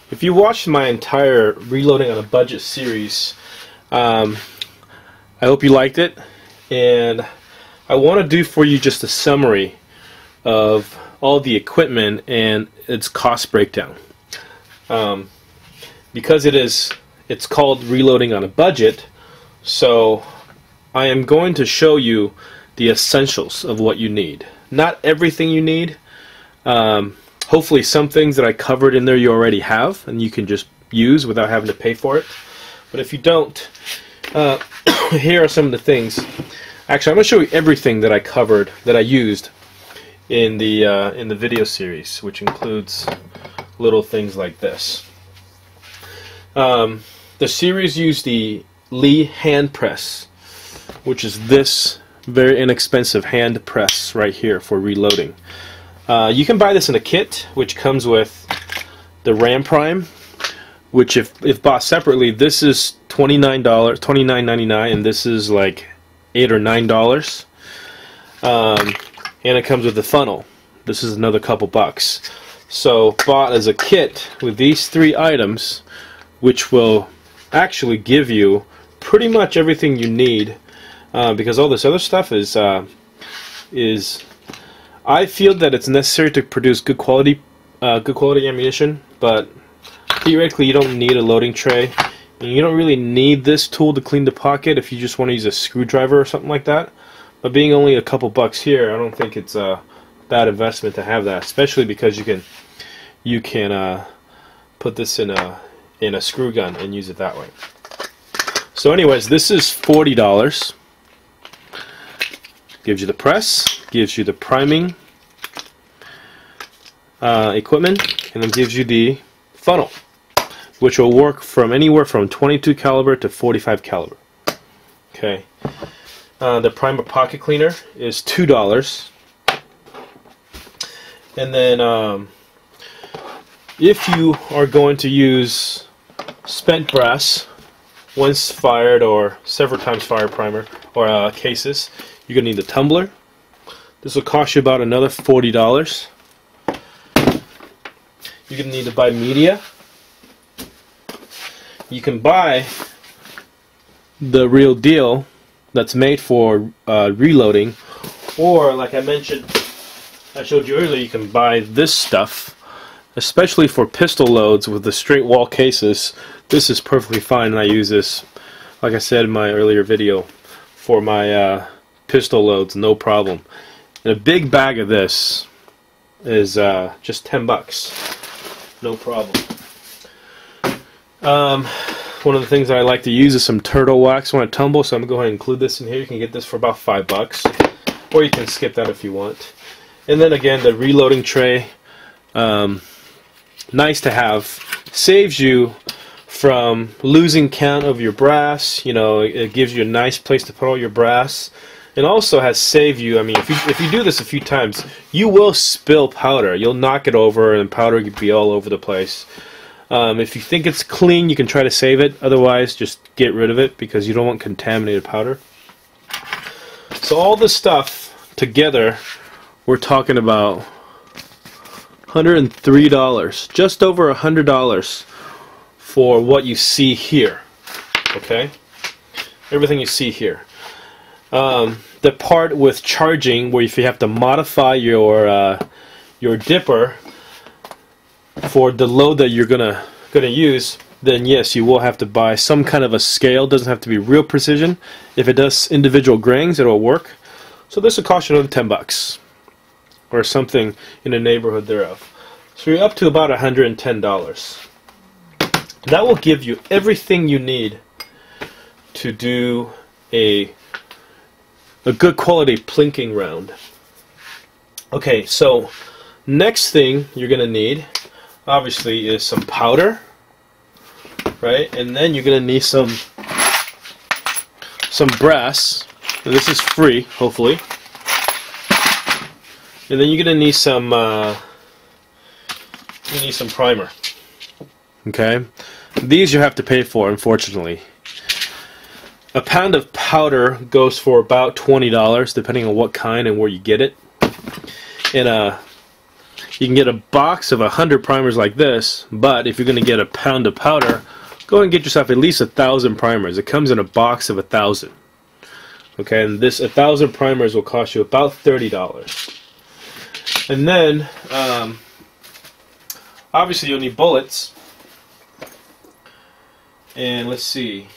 If you watched my entire Reloading on a Budget series, I hope you liked it, and I want to do for you just a summary of all the equipment and its cost breakdown. Because it's called Reloading on a Budget, so I am going to show you the essentials of what you need. Not everything you need. Hopefully some things that I covered in there you already have and you can just use without having to pay for it. But if you don't, here are some of the things. Actually, I'm going to show you everything that I covered, that I used in the video series, which includes little things like this. The series used the Lee hand press, which is this very inexpensive hand press right here for reloading. You can buy this in a kit, which comes with the RAM Prime, which if bought separately, this is $29.99, and this is like $8 or $9. And it comes with the funnel. This is another couple bucks. So bought as a kit with these three items, which will actually give you pretty much everything you need, because all this other stuff is I feel that it's necessary to produce good quality ammunition, but theoretically you don't need a loading tray, and you don't really need this tool to clean the pocket if you just want to use a screwdriver or something like that. But being only a couple bucks here, I don't think it's a bad investment to have that, especially because you can put this in a screw gun and use it that way. So anyways, this is $40. Gives you the press, gives you the priming equipment, and then gives you the funnel, which will work from anywhere from 22 caliber to 45 caliber. Okay. The primer pocket cleaner is $2. And then if you are going to use spent brass, once fired or several times fired primer or cases, you're going to need the tumbler. This will cost you about another $40. You're going to need to buy media. You can buy the real deal that's made for reloading, or like I mentioned, I showed you earlier, you can buy this stuff, especially for pistol loads with the straight wall cases. This is perfectly fine, and I use this, like I said in my earlier video, for my pistol loads, no problem. And a big bag of this is just 10 bucks, no problem. One of the things that I like to use is some turtle wax when I tumble, so I'm going to go ahead and include this in here. You can get this for about 5 bucks, or you can skip that if you want. And then again, the reloading tray, nice to have, saves you from losing count of your brass. You know, it gives you a nice place to put all your brass. It also has saved you, I mean, if you do this a few times, you will spill powder. You'll knock it over and powder will be all over the place. If you think it's clean, you can try to save it. Otherwise, just get rid of it because you don't want contaminated powder. So all this stuff together, we're talking about $103, just over $100 for what you see here. Okay, everything you see here. The part with charging, where if you have to modify your dipper for the load that you're gonna use, then yes, you will have to buy some kind of a scale. Doesn't have to be real precision. If it does individual grains, it'll work. So this will cost you another 10 bucks or something in the neighborhood thereof. So you're up to about $110. That will give you everything you need to do a good quality plinking round. Okay, so next thing you're gonna need, obviously, is some powder, right? And then you're gonna need some brass. And this is free, hopefully. And then you're gonna need some primer. Okay, these you have to pay for, unfortunately. A pound of powder goes for about $20, depending on what kind and where you get it. And You can get a box of 100 primers like this, but if you're going to get a pound of powder, go and get yourself at least 1,000 primers. It comes in a box of 1,000. Okay, and this 1,000 primers will cost you about $30. And then, obviously you'll need bullets. And let's see.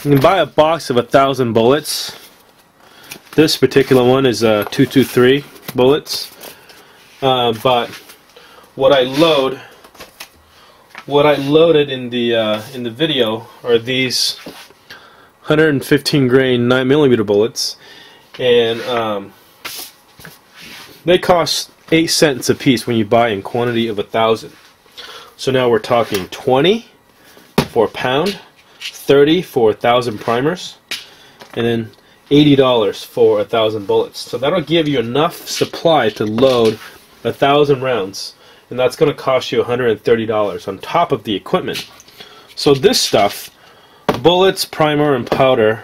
You can buy a box of 1,000 bullets. This particular one is 223 bullets. But what I loaded in the video are these 115 grain 9mm bullets, and they cost 8 cents a piece when you buy in quantity of 1,000. So now we're talking 20 for a pound, 30 for 1,000 primers, and then $80 for 1,000 bullets. So that'll give you enough supply to load 1,000 rounds, and that's going to cost you $130 on top of the equipment. So this stuff, bullets, primer, and powder,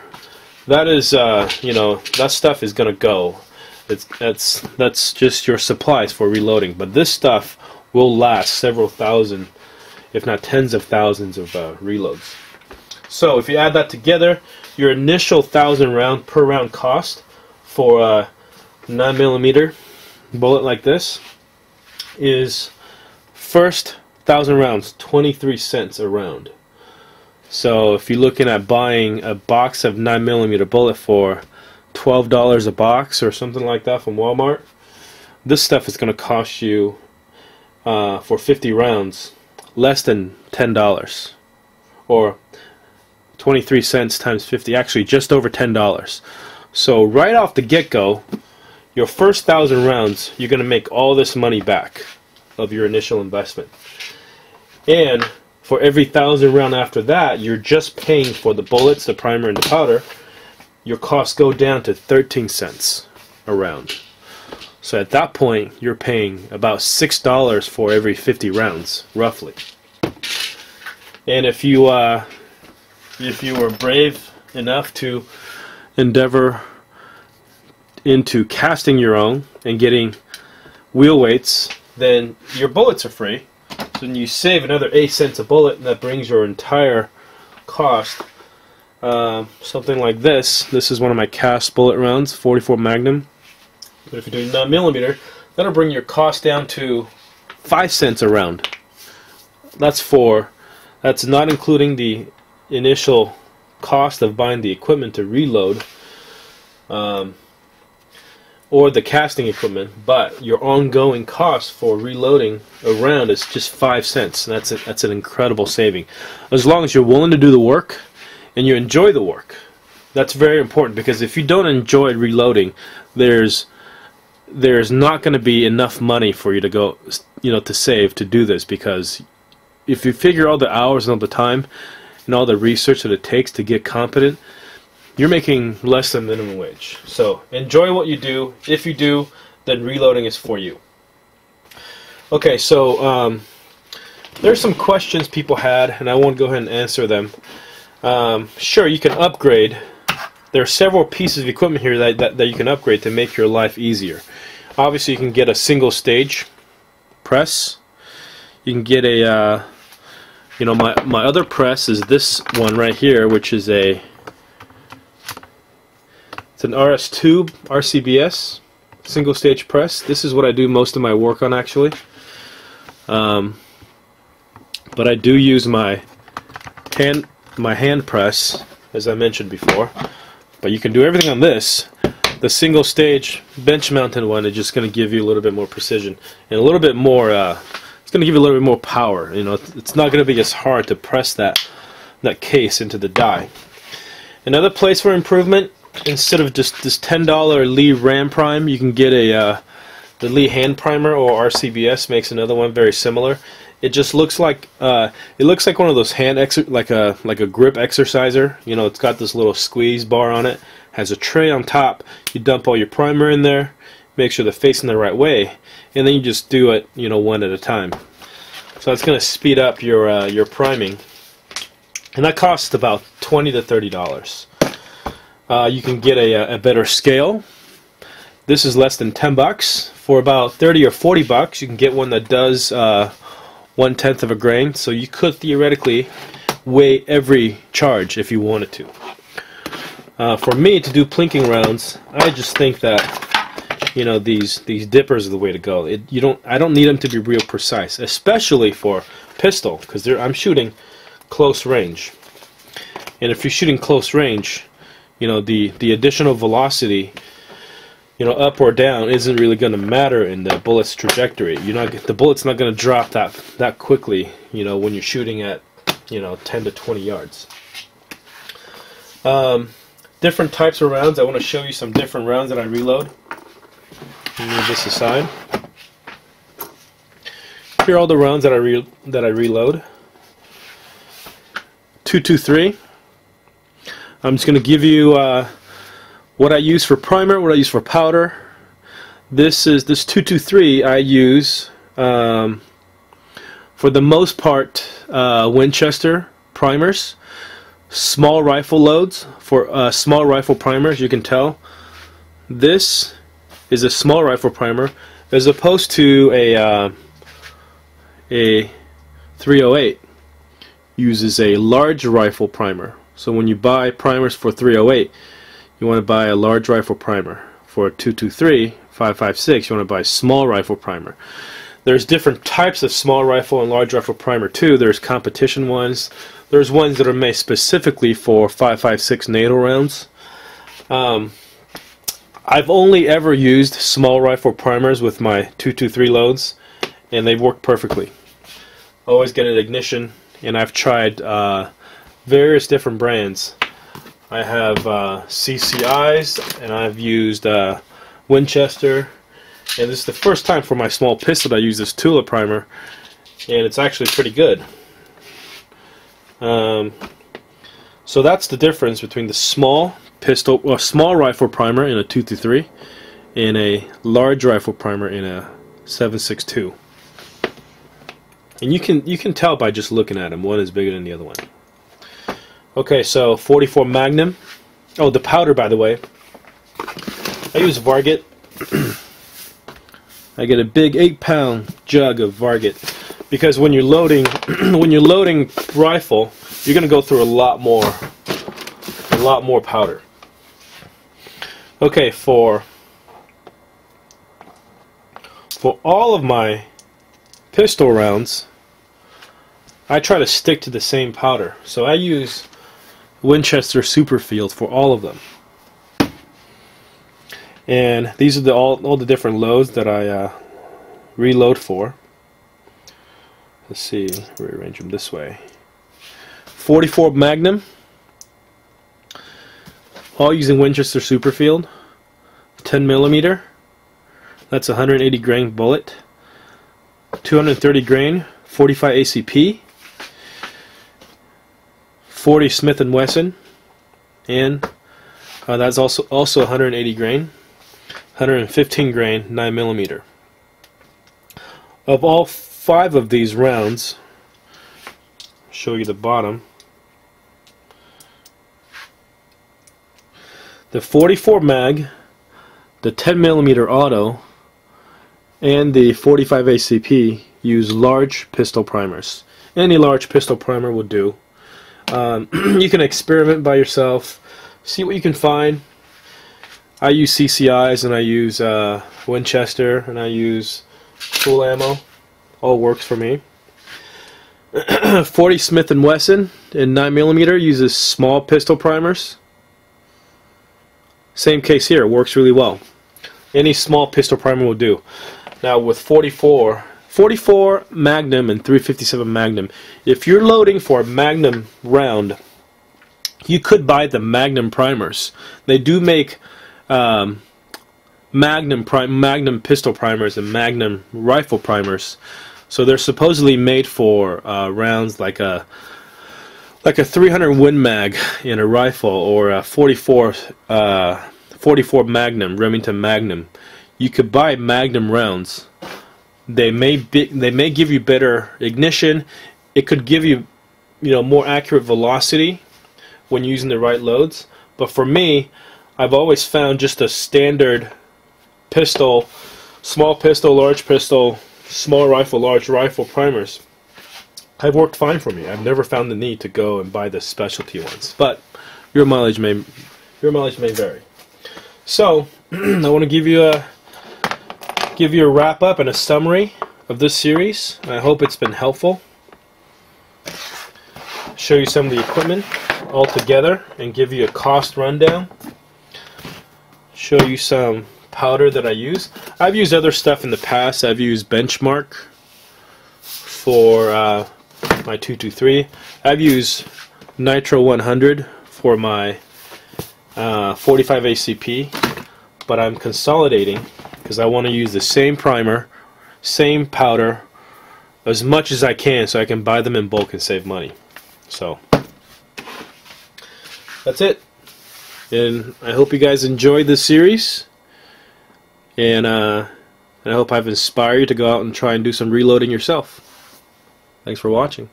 that is, you know, that stuff is going to go. That's just your supplies for reloading. But this stuff will last several thousand, if not tens of thousands of reloads. So if you add that together, your initial 1,000 round per round cost for a 9mm bullet like this is, first 1,000 rounds, 23 cents a round. So if you're looking at buying a box of 9mm bullet for $12 a box or something like that from Walmart, this stuff is going to cost you for 50 rounds less than $10, or 23 cents times 50, actually just over $10. So right off the get-go, your first 1,000 rounds, you're going to make all this money back of your initial investment. And for every 1,000 round after that, you're just paying for the bullets, the primer, and the powder. Your costs go down to 13 cents a round. So at that point, you're paying about $6 for every 50 rounds, roughly. And if you were brave enough to endeavor into casting your own and getting wheel weights, then your bullets are free. So then you save another 8 cents a bullet, and that brings your entire cost. Something like this. This is one of my cast bullet rounds, 44 Magnum. But if you're doing 9mm, that'll bring your cost down to 5 cents a round. That's not including the initial cost of buying the equipment to reload, or the casting equipment, but your ongoing cost for reloading a round is just 5 cents. That's an incredible saving, as long as you're willing to do the work and you enjoy the work. That's very important, because if you don't enjoy reloading, there's not going to be enough money for you to go, to save to do this, because if you figure all the hours and all the time and all the research that it takes to get competent, you're making less than minimum wage. So enjoy what you do. If you do, then reloading is for you. Okay, so there's some questions people had, and I want to go ahead and answer them. Sure, you can upgrade. There are several pieces of equipment here that you can upgrade to make your life easier. Obviously, you can get a single stage press. You can get a, my other press is this one right here, which is it's an RS2 RCBS single stage press. This is what I do most of my work on, actually. But I do use my hand press, as I mentioned before. But you can do everything on this. The single stage bench mounted one is just going to give you a little bit more precision and a little bit more. It's going to give you a little bit more power. It's not going to be as hard to press that case into the die. Another place for improvement, instead of just this $10 Lee Ram Prime, you can get the Lee Hand Primer, or RCBS makes another one very similar. It just looks like one of those hand like a grip exerciser. It's got this little squeeze bar on it, has a tray on top. You dump all your primer in there, make sure they're facing the right way, and then you just do it, one at a time. So it's going to speed up your priming, and that costs about $20 to $30. You can get a better scale. This is less than $10. For about 30 or 40 bucks, you can get one that does 1/10 of a grain. So you could theoretically weigh every charge if you wanted to. For me to do plinking rounds, I just think that these dippers are the way to go. I don't need them to be real precise, especially for pistol, because I'm shooting close range. And if you're shooting close range, the additional velocity, up or down, isn't really going to matter in the bullet's trajectory. The bullet's not going to drop that quickly, when you're shooting at 10 to 20 yards. Different types of rounds. I want to show you some different rounds that I reload. Move this aside. Here are all the rounds that I reload. 223. I'm just going to give you what I use for primer, what I use for powder. This 223 I use for the most part Winchester primers, small rifle loads for small rifle primers. You can tell this is a small rifle primer as opposed to a 308 uses a large rifle primer. So when you buy primers for 308, you want to buy a large rifle primer. For 223, 5.56, you want to buy a small rifle primer. There's different types of small rifle and large rifle primer too. There's competition ones. There's ones that are made specifically for 5.56 NATO rounds. I've only ever used small rifle primers with my 223 loads, and they've worked perfectly. Always get an ignition, and I've tried various different brands. I have CCIs, and I've used Winchester, and this is the first time for my small pistol that I use this Tula primer, and it's actually pretty good. So that's the difference between the small pistol or small rifle primer in a 223 and a large rifle primer in a 7.62. And you can tell by just looking at them. One is bigger than the other one. Okay, so 44 Magnum. Oh, the powder, by the way. I use Varget. I get a big 8-pound jug of Varget because when you're loading rifle, you're going to go through a lot more powder. Okay, for all of my pistol rounds, I try to stick to the same powder. So I use Winchester Superfield for all of them. And these are all the different loads that I reload for. Let's see, rearrange them this way. 44 Magnum, all using Winchester Superfield, 10mm. That's a 180 grain bullet. 230 grain, 45 ACP. 40 Smith & Wesson, and that's also 180 grain. 115 grain 9mm. Of all 5 of these rounds, I'll show you the bottom. The 44 mag, the 10mm auto, and the 45 ACP use large pistol primers. Any large pistol primer will do. You can experiment by yourself, see what you can find. I use CCIs, and I use Winchester, and I use full ammo. All works for me. 40 Smith & Wesson in 9mm uses small pistol primers. Same case here, works really well. Any small pistol primer will do. Now with 44 Magnum and 357 Magnum, if you're loading for a Magnum round, you could buy the Magnum primers. They do make Magnum pistol primers and Magnum rifle primers, so they're supposedly made for rounds like a 300 Win Mag in a rifle, or a 44 Magnum, Remington Magnum. You could buy Magnum rounds. They may give you better ignition. It could give you more accurate velocity when using the right loads. But for me, I've always found just a standard pistol, small pistol, large pistol, small rifle, large rifle primers have worked fine for me. I've never found the need to go and buy the specialty ones, but your mileage may vary. So I want to give you a wrap up and a summary of this series. I hope it's been helpful. Show you some of the equipment all together and give you a cost rundown. Show you some powder that I use. I've used other stuff in the past. I've used Benchmark for my 223. I've used Nitro 100 for my 45 ACP, but I'm consolidating because I want to use the same primer, same powder as much as I can so I can buy them in bulk and save money. So that's it, and I hope you guys enjoyed this series, and I hope I've inspired you to go out and try and do some reloading yourself. Thanks for watching.